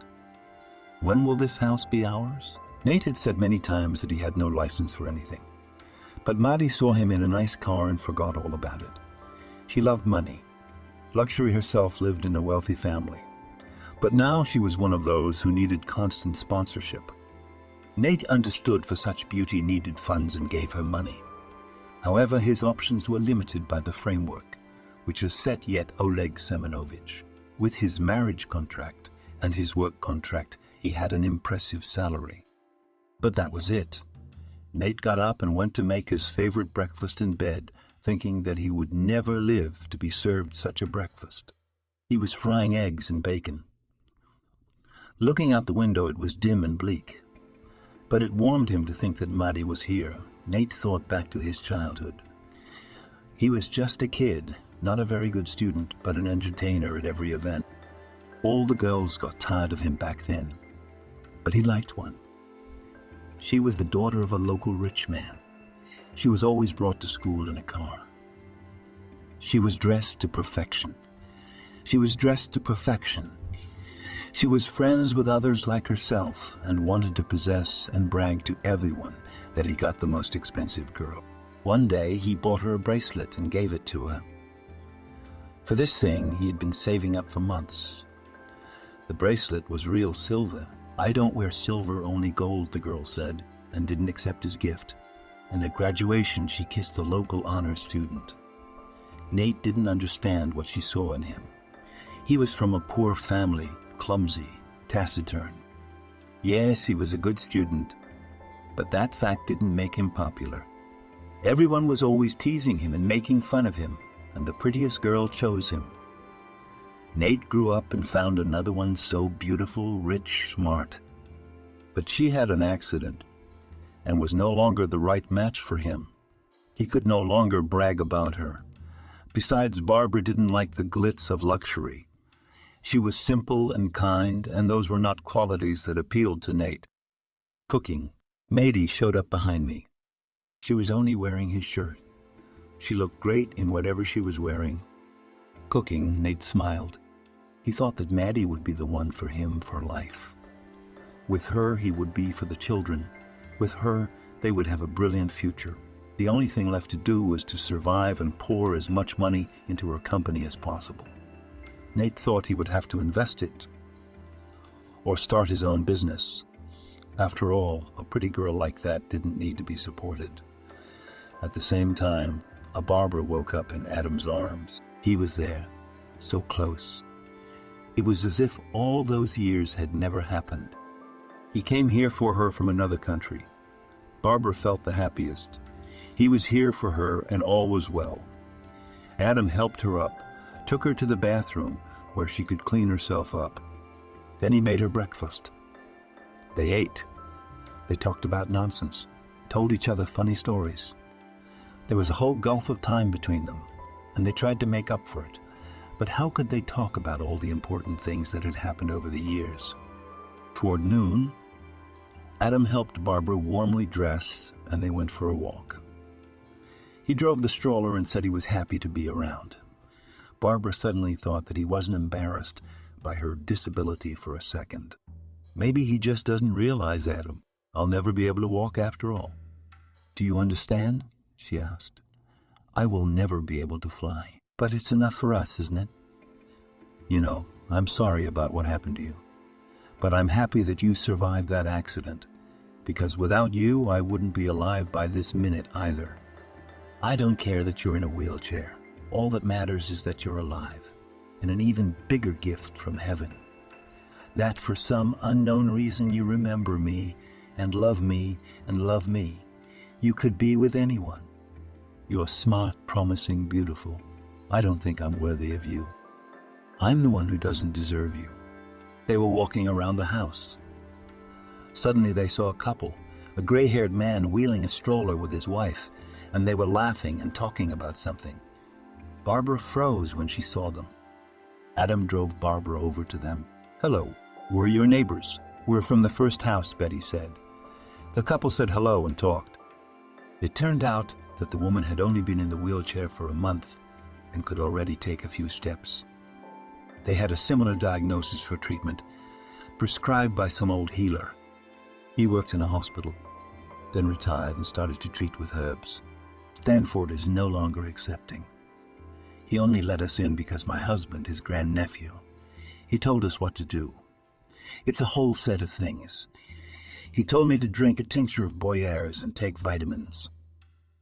"When will this house be ours?" Nate had said many times that he had no license for anything. But Maddie saw him in a nice car and forgot all about it. She loved money. Luxury herself lived in a wealthy family. But now she was one of those who needed constant sponsorship. Nate understood for such beauty needed funds and gave her money. However, his options were limited by the framework, which was set yet Oleg Semenovich. With his marriage contract and his work contract, he had an impressive salary. But that was it. Nate got up and went to make his favorite breakfast in bed, thinking that he would never live to be served such a breakfast. He was frying eggs and bacon. Looking out the window, it was dim and bleak. But it warmed him to think that Maddie was here. Nate thought back to his childhood. He was just a kid, not a very good student, but an entertainer at every event. All the girls got tired of him back then, but he liked one. She was the daughter of a local rich man. She was always brought to school in a car. She was dressed to perfection. She was dressed to perfection. She was friends with others like herself and wanted to possess and brag to everyone that he got the most expensive girl. One day he bought her a bracelet and gave it to her. For this thing he had been saving up for months. The bracelet was real silver. "I don't wear silver, only gold," the girl said, and didn't accept his gift. And at graduation she kissed the local honor student. Nate didn't understand what she saw in him. He was from a poor family, clumsy, taciturn. Yes, he was a good student, but that fact didn't make him popular. Everyone was always teasing him and making fun of him, and the prettiest girl chose him. Nate grew up and found another one so beautiful, rich, smart. But she had an accident and was no longer the right match for him. He could no longer brag about her. Besides, Barbara didn't like the glitz of luxury. She was simple and kind, and those were not qualities that appealed to Nate. Cooking. Maddie showed up behind me. She was only wearing his shirt. She looked great in whatever she was wearing. Cooking, Nate smiled. He thought that Maddie would be the one for him for life. With her, he would be for the children. With her, they would have a brilliant future. The only thing left to do was to survive and pour as much money into her company as possible. Nate thought he would have to invest it or start his own business. After all, a pretty girl like that didn't need to be supported. At the same time, a barber woke up in Adam's arms. He was there, so close. It was as if all those years had never happened. He came here for her from another country. Barbara felt the happiest. He was here for her and all was well. Adam helped her up, took her to the bathroom where she could clean herself up. Then he made her breakfast. They ate. They talked about nonsense, told each other funny stories. There was a whole gulf of time between them, and they tried to make up for it. But how could they talk about all the important things that had happened over the years? Toward noon, Adam helped Barbara warmly dress, and they went for a walk. He drove the stroller and said he was happy to be around. Barbara suddenly thought that he wasn't embarrassed by her disability for a second. Maybe he just doesn't realize, Adam. I'll never be able to walk after all. Do you understand? She asked. I will never be able to fly. But it's enough for us, isn't it? You know, I'm sorry about what happened to you. But I'm happy that you survived that accident, because without you, I wouldn't be alive by this minute either. I don't care that you're in a wheelchair. All that matters is that you're alive, and an even bigger gift from heaven. That for some unknown reason you remember me, and love me, and love me. You could be with anyone. You're smart, promising, beautiful. I don't think I'm worthy of you. I'm the one who doesn't deserve you. They were walking around the house. Suddenly they saw a couple, a gray-haired man wheeling a stroller with his wife, and they were laughing and talking about something. Barbara froze when she saw them. Adam drove Barbara over to them. "Hello, we're your neighbors. We're from the first house," Betty said. The couple said hello and talked. It turned out that the woman had only been in the wheelchair for a month and could already take a few steps. They had a similar diagnosis for treatment, prescribed by some old healer. He worked in a hospital, then retired and started to treat with herbs. Stanford is no longer accepting. He only let us in because my husband, his grandnephew, he told us what to do. It's a whole set of things. He told me to drink a tincture of Boyers and take vitamins.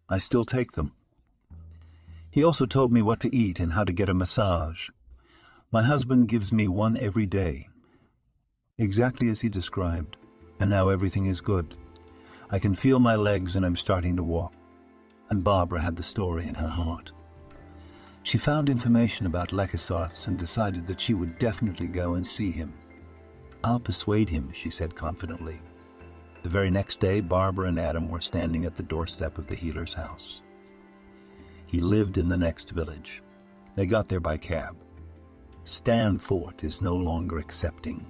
I still take them. He also told me what to eat and how to get a massage. My husband gives me one every day, exactly as he described, and now everything is good. I can feel my legs and I'm starting to walk. And Barbara had the story in her heart. She found information about Lekasarts and decided that she would definitely go and see him. "I'll persuade him," she said confidently. The very next day, Barbara and Adam were standing at the doorstep of the healer's house. He lived in the next village. They got there by cab. Stanford is no longer accepting.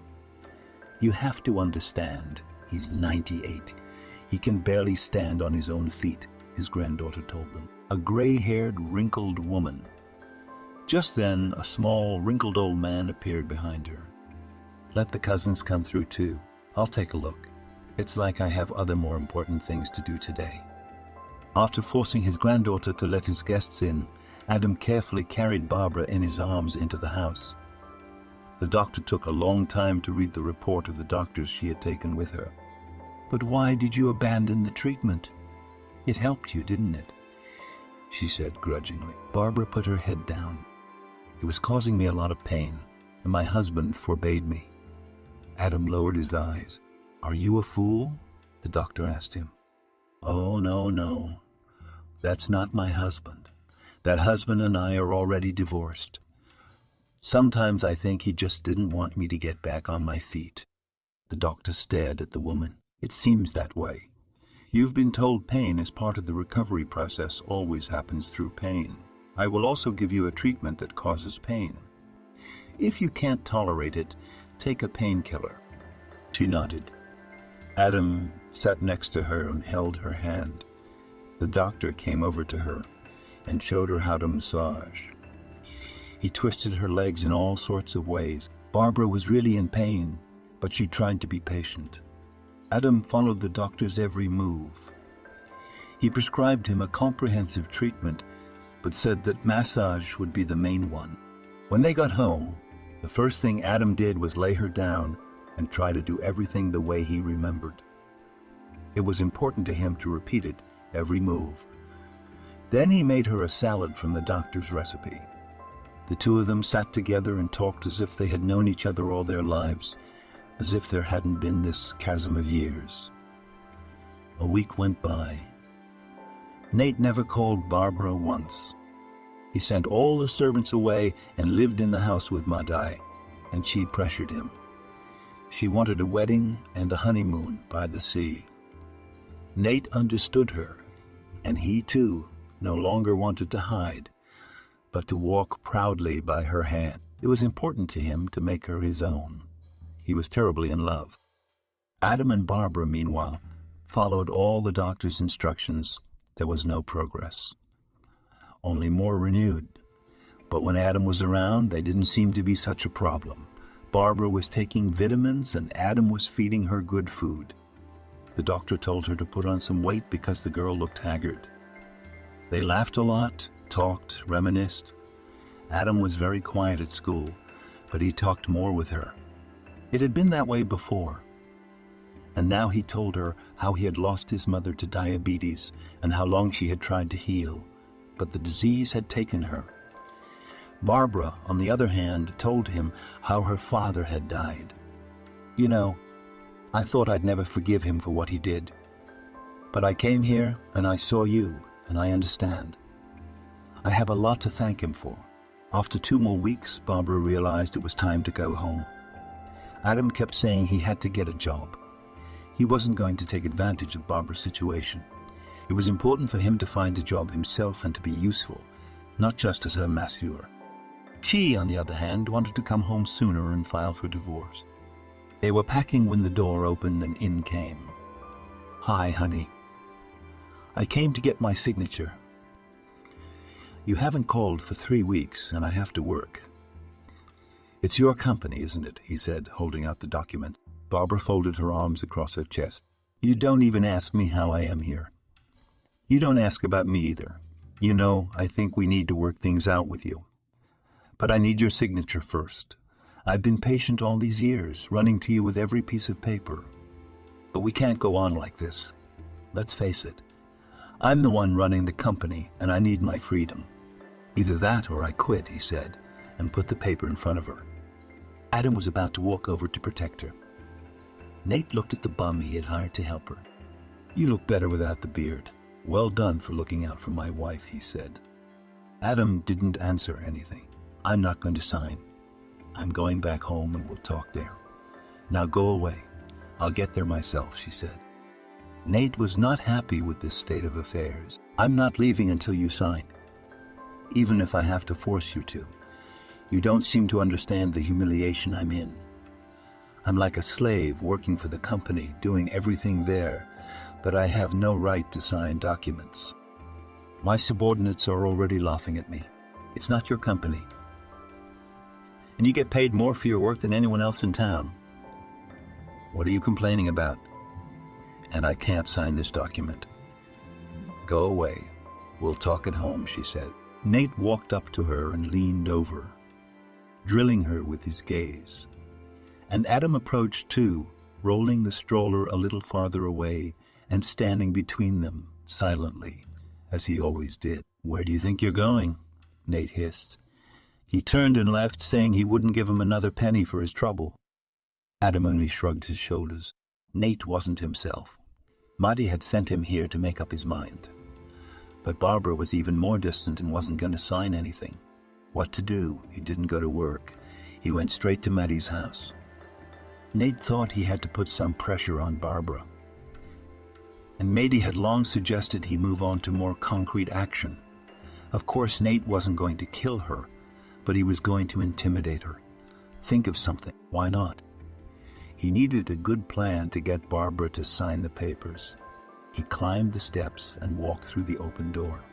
You have to understand, he's 98. He can barely stand on his own feet, his granddaughter told them. A gray-haired, wrinkled woman. Just then, a small, wrinkled old man appeared behind her. "Let the cousins come through too. I'll take a look. It's like I have other more important things to do today." After forcing his granddaughter to let his guests in, Adam carefully carried Barbara in his arms into the house. The doctor took a long time to read the report of the doctors she had taken with her. "But why did you abandon the treatment? It helped you, didn't it?" she said grudgingly. Barbara put her head down. "It was causing me a lot of pain, and my husband forbade me." Adam lowered his eyes. "Are you a fool?" the doctor asked him. "Oh, no. That's not my husband. That husband and I are already divorced. Sometimes I think he just didn't want me to get back on my feet." The doctor stared at the woman. "It seems that way. You've been told pain is part of the recovery process, always happens through pain. I will also give you a treatment that causes pain. If you can't tolerate it, take a painkiller." She nodded. Adam sat next to her and held her hand. The doctor came over to her and showed her how to massage. He twisted her legs in all sorts of ways. Barbara was really in pain, but she tried to be patient. Adam followed the doctor's every move. He prescribed him a comprehensive treatment, but said that massage would be the main one. When they got home, the first thing Adam did was lay her down and try to do everything the way he remembered. It was important to him to repeat it, every move. Then he made her a salad from the doctor's recipe. The two of them sat together and talked as if they had known each other all their lives, as if there hadn't been this chasm of years. A week went by. Nate never called Barbara once. He sent all the servants away and lived in the house with Madai, and she pressured him. She wanted a wedding and a honeymoon by the sea. Nate understood her, and he too no longer wanted to hide, but to walk proudly by her hand. It was important to him to make her his own. He was terribly in love. Adam and Barbara, meanwhile, followed all the doctor's instructions. There was no progress, only more renewed. But when Adam was around, they didn't seem to be such a problem. Barbara was taking vitamins and Adam was feeding her good food. The doctor told her to put on some weight because the girl looked haggard. They laughed a lot, talked, reminisced. Adam was very quiet at school, but he talked more with her. It had been that way before. And now he told her how he had lost his mother to diabetes and how long she had tried to heal, but the disease had taken her. Barbara, on the other hand, told him how her father had died. "You know, I thought I'd never forgive him for what he did. But I came here and I saw you, and I understand. I have a lot to thank him for." After 2 more weeks, Barbara realized it was time to go home. Adam kept saying he had to get a job. He wasn't going to take advantage of Barbara's situation. It was important for him to find a job himself and to be useful, not just as her masseur. She, on the other hand, wanted to come home sooner and file for divorce. They were packing when the door opened and in came. "Hi, honey. I came to get my signature. You haven't called for 3 weeks, and I have to work." "It's your company, isn't it?" he said, holding out the document. Barbara folded her arms across her chest. "You don't even ask me how I am here. You don't ask about me either. You know, I think we need to work things out with you. But I need your signature first. I've been patient all these years, running to you with every piece of paper. But we can't go on like this. Let's face it. I'm the one running the company, and I need my freedom. Either that or I quit," he said, and put the paper in front of her. Adam was about to walk over to protect her. Nate looked at the bum he had hired to help her. "You look better without the beard. Well done for looking out for my wife," he said. Adam didn't answer anything. "I'm not going to sign. I'm going back home and we'll talk there. Now go away. I'll get there myself," she said. Nate was not happy with this state of affairs. "I'm not leaving until you sign, even if I have to force you to. You don't seem to understand the humiliation I'm in. I'm like a slave working for the company, doing everything there, but I have no right to sign documents. My subordinates are already laughing at me. It's not your company. And you get paid more for your work than anyone else in town. What are you complaining about? And I can't sign this document. Go away. We'll talk at home," she said. Nate walked up to her and leaned over, drilling her with his gaze. And Adam approached too, rolling the stroller a little farther away and standing between them, silently, as he always did. "Where do you think you're going?" Nate hissed. He turned and left, saying he wouldn't give him another penny for his trouble. Adam only shrugged his shoulders. Nate wasn't himself. Maddie had sent him here to make up his mind. But Barbara was even more distant and wasn't going to sign anything. What to do? He didn't go to work. He went straight to Maddie's house. Nate thought he had to put some pressure on Barbara. And Maddie had long suggested he move on to more concrete action. Of course, Nate wasn't going to kill her, but he was going to intimidate her. Think of something. Why not? He needed a good plan to get Barbara to sign the papers. He climbed the steps and walked through the open door.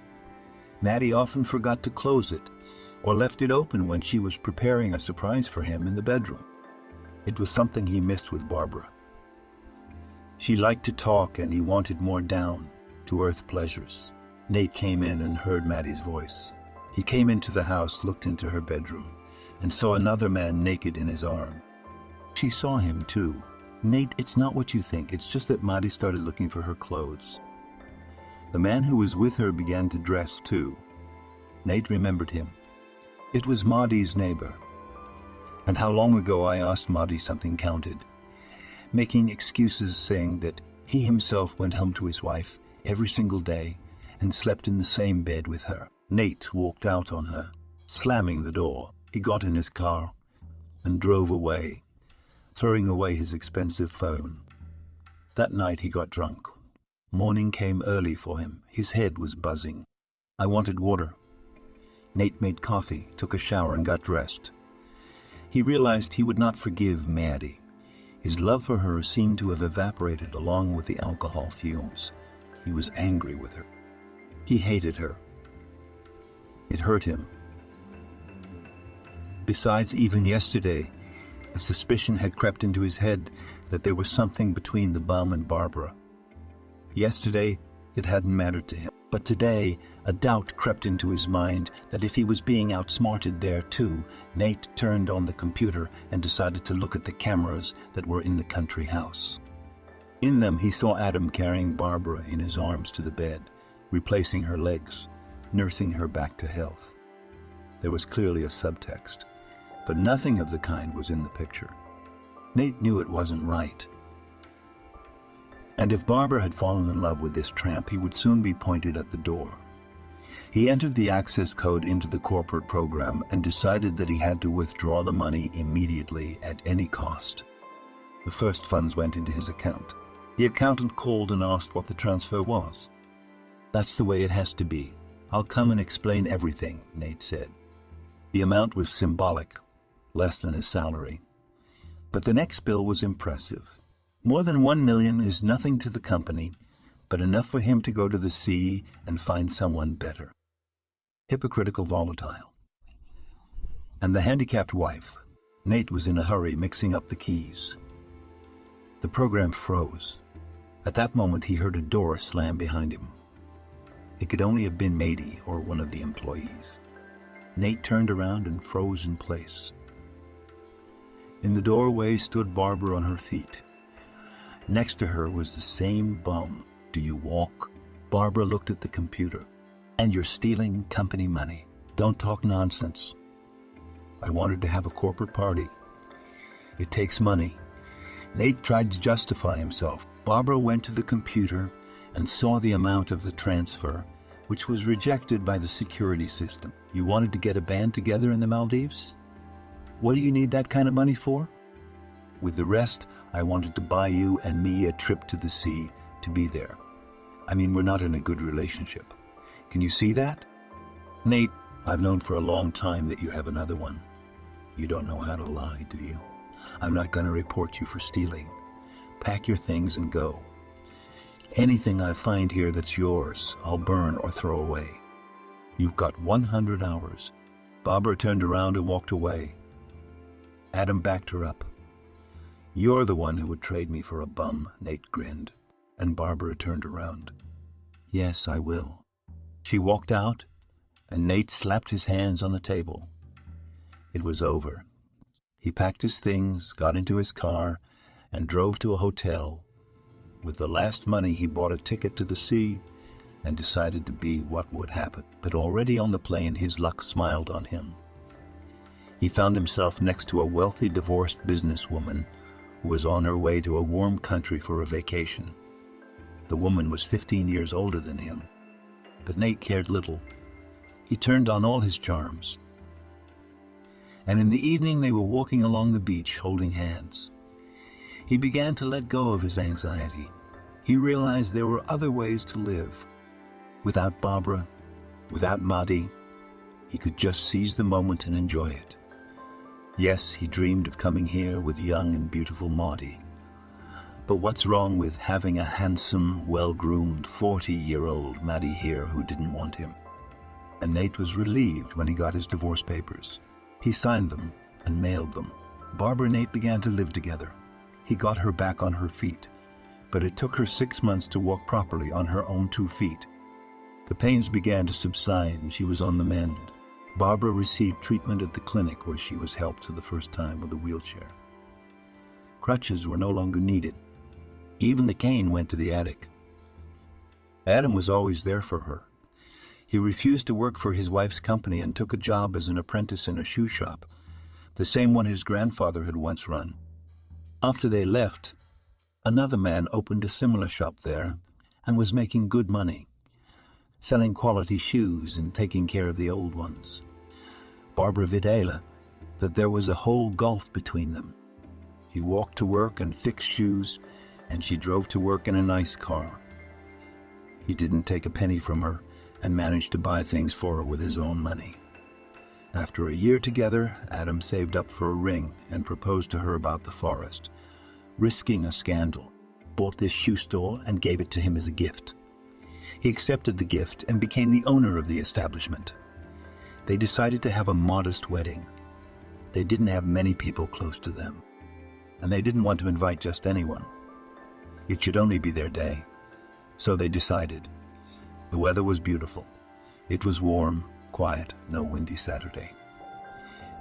Maddie often forgot to close it, or left it open when she was preparing a surprise for him in the bedroom. It was something he missed with Barbara. She liked to talk, and he wanted more down-to-earth pleasures. Nate came in and heard Maddie's voice. He came into the house, looked into her bedroom, and saw another man naked in his arm. She saw him too. "Nate, it's not what you think. It's just that Maddie started looking for her clothes." The man who was with her began to dress too. Nate remembered him. It was Maddie's neighbor. And how long ago I asked Maddie something counted, making excuses, saying that he himself went home to his wife every single day and slept in the same bed with her. Nate walked out on her, slamming the door. He got in his car and drove away, throwing away his expensive phone. That night he got drunk. Morning came early for him. His head was buzzing. I wanted water. Nate made coffee, took a shower, and got dressed. He realized he would not forgive Maddie. His love for her seemed to have evaporated along with the alcohol fumes. He was angry with her. He hated her. It hurt him. Besides, even yesterday, a suspicion had crept into his head that there was something between the bum and Barbara. Yesterday, it hadn't mattered to him. But today, a doubt crept into his mind that if he was being outsmarted there too, Nate turned on the computer and decided to look at the cameras that were in the country house. In them, he saw Adam carrying Barbara in his arms to the bed, replacing her legs, nursing her back to health. There was clearly a subtext, but nothing of the kind was in the picture. Nate knew it wasn't right. And if Barbara had fallen in love with this tramp, he would soon be pointed at the door. He entered the access code into the corporate program and decided that he had to withdraw the money immediately at any cost. The first funds went into his account. The accountant called and asked what the transfer was. "That's the way it has to be. I'll come and explain everything," Nate said. The amount was symbolic, less than his salary. But the next bill was impressive. More than 1 million is nothing to the company, but enough for him to go to the sea and find someone better. Hypocritical volatile. And the handicapped wife. Nate was in a hurry mixing up the keys. The program froze. At that moment he heard a door slam behind him. It could only have been Mady or one of the employees. Nate turned around and froze in place. In the doorway stood Barbara on her feet. Next to her was the same bum. Do you walk? Barbara looked at the computer. And you're stealing company money. Don't talk nonsense. I wanted to have a corporate party. It takes money. Nate tried to justify himself. Barbara went to the computer and saw the amount of the transfer, which was rejected by the security system. You wanted to get a band together in the Maldives? What do you need that kind of money for? With the rest, I wanted to buy you and me a trip to the sea to be there. I mean, we're not in a good relationship. Can you see that? Nate, I've known for a long time that you have another one. You don't know how to lie, do you? I'm not going to report you for stealing. Pack your things and go. Anything I find here that's yours, I'll burn or throw away. You've got 100 hours. Barbara turned around and walked away. Adam backed her up. You're the one who would trade me for a bum, Nate grinned, and Barbara turned around. Yes, I will. She walked out, and Nate slapped his hands on the table. It was over. He packed his things, got into his car, and drove to a hotel. With the last money, he bought a ticket to the sea and decided to be what would happen. But already on the plane, his luck smiled on him. He found himself next to a wealthy divorced businesswoman who was on her way to a warm country for a vacation. The woman was 15 years older than him, but Nate cared little. He turned on all his charms. And in the evening they were walking along the beach holding hands. He began to let go of his anxiety. He realized there were other ways to live. Without Barbara, without Mady, he could just seize the moment and enjoy it. Yes, he dreamed of coming here with young and beautiful Mady. But what's wrong with having a handsome, well-groomed 40-year-old Mady here who didn't want him? And Nate was relieved when he got his divorce papers. He signed them and mailed them. Barbara and Nate began to live together. He got her back on her feet, but it took her 6 months to walk properly on her own 2 feet. The pains began to subside and she was on the mend. Barbara received treatment at the clinic where she was helped for the first time with a wheelchair. Crutches were no longer needed. Even the cane went to the attic. Adam was always there for her. He refused to work for his wife's company and took a job as an apprentice in a shoe shop, the same one his grandfather had once run. After they left, another man opened a similar shop there and was making good money, selling quality shoes and taking care of the old ones. Barbara videla that there was a whole gulf between them. He walked to work and fixed shoes, and she drove to work in a nice car. He didn't take a penny from her and managed to buy things for her with his own money. After a year together, Adam saved up for a ring and proposed to her about the forest, risking a scandal, bought this shoe store and gave it to him as a gift. He accepted the gift and became the owner of the establishment. They decided to have a modest wedding. They didn't have many people close to them, and they didn't want to invite just anyone. It should only be their day. So they decided. The weather was beautiful. It was warm, quiet, no windy Saturday.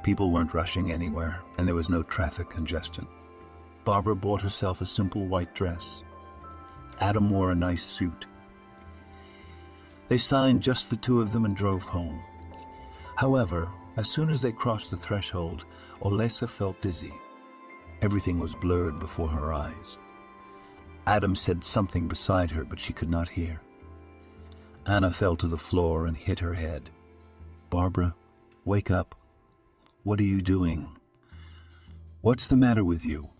People weren't rushing anywhere, and there was no traffic congestion. Barbara bought herself a simple white dress. Adam wore a nice suit. They signed just the two of them and drove home. However, as soon as they crossed the threshold, Olesa felt dizzy. Everything was blurred before her eyes. Adam said something beside her, but she could not hear. Anna fell to the floor and hit her head. Barbara, wake up. What are you doing? What's the matter with you?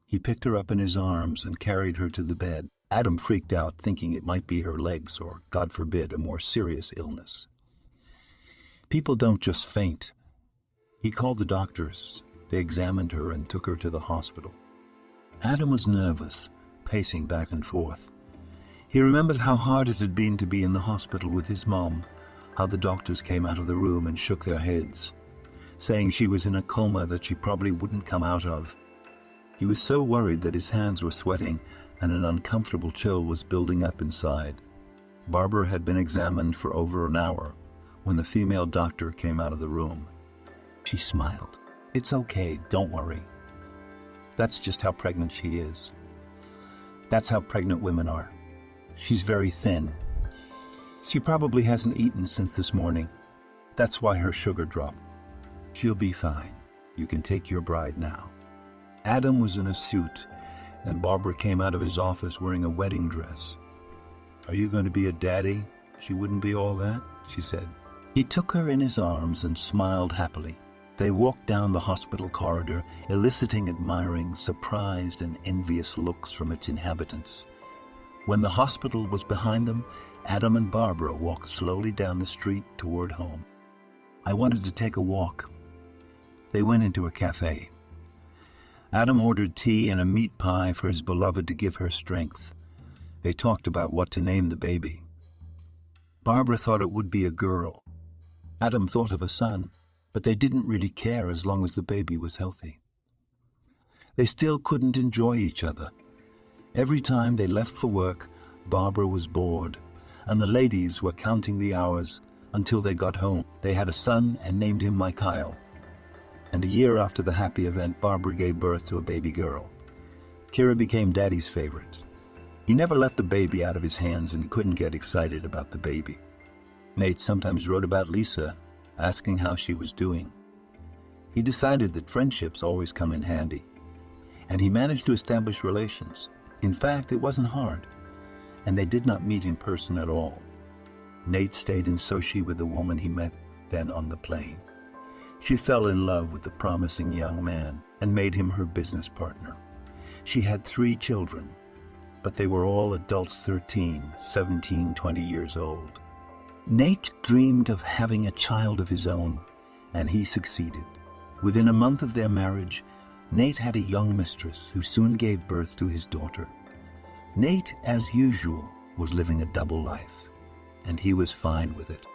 He picked her up in his arms and carried her to the bed. Adam freaked out, thinking it might be her legs or, God forbid, a more serious illness. People don't just faint. He called the doctors. They examined her and took her to the hospital. Adam was nervous, pacing back and forth. He remembered how hard it had been to be in the hospital with his mom, how the doctors came out of the room and shook their heads, saying she was in a coma that she probably wouldn't come out of. He was so worried that his hands were sweating and an uncomfortable chill was building up inside. Barbara had been examined for over an hour when the female doctor came out of the room. She smiled. "It's okay, don't worry. That's just how pregnant she is. That's how pregnant women are. She's very thin. She probably hasn't eaten since this morning. That's why her sugar dropped. She'll be fine. You can take your bride now." Adam was in a suit, and Barbara came out of his office wearing a wedding dress. "Are you going to be a daddy? She wouldn't be all that," she said. He took her in his arms and smiled happily. They walked down the hospital corridor, eliciting admiring, surprised, and envious looks from its inhabitants. When the hospital was behind them, Adam and Barbara walked slowly down the street toward home. "I wanted to take a walk." They went into a cafe. Adam ordered tea and a meat pie for his beloved to give her strength. They talked about what to name the baby. Barbara thought it would be a girl. Adam thought of a son, but they didn't really care as long as the baby was healthy. They still couldn't enjoy each other. Every time they left for work, Barbara was bored, and the ladies were counting the hours until they got home. They had a son and named him Mikhail. And a year after the happy event, Barbara gave birth to a baby girl. Kira became Daddy's favorite. He never let the baby out of his hands and couldn't get excited about the baby. Nate sometimes wrote about Lisa, asking how she was doing. He decided that friendships always come in handy, and he managed to establish relations. In fact, it wasn't hard, and they did not meet in person at all. Nate stayed in Sochi with the woman he met then on the plane. She fell in love with the promising young man and made him her business partner. She had 3 children, but they were all adults 13, 17, 20 years old. Nate dreamed of having a child of his own, and he succeeded. Within a month of their marriage, Nate had a young mistress who soon gave birth to his daughter. Nate, as usual, was living a double life, and he was fine with it.